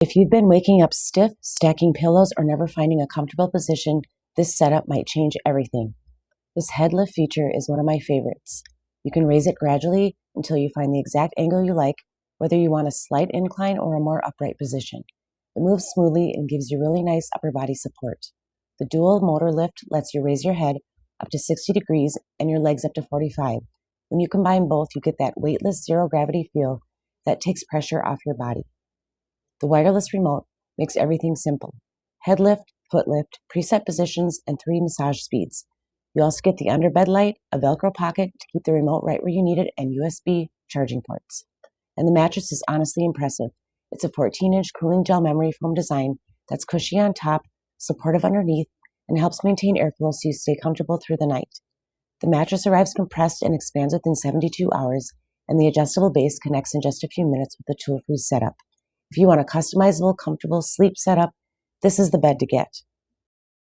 If you've been waking up stiff, stacking pillows, or never finding a comfortable position, this setup might change everything. This head lift feature is one of my favorites. You can raise it gradually until you find the exact angle you like, whether you want a slight incline or a more upright position. It moves smoothly and gives you really nice upper body support. The dual motor lift lets you raise your head up to 60 degrees and your legs up to 45. When you combine both, you get that weightless zero gravity feel that takes pressure off your body. The wireless remote makes everything simple. Head lift, foot lift, preset positions, and 3 massage speeds. You also get the underbed light, a Velcro pocket to keep the remote right where you need it, and USB charging ports. And the mattress is honestly impressive. It's a 14-inch cooling gel memory foam design that's cushy on top, supportive underneath, and helps maintain airflow so you stay comfortable through the night. The mattress arrives compressed and expands within 72 hours, and the adjustable base connects in just a few minutes with a tool-free setup. If you want a customizable, comfortable sleep setup, this is the bed to get.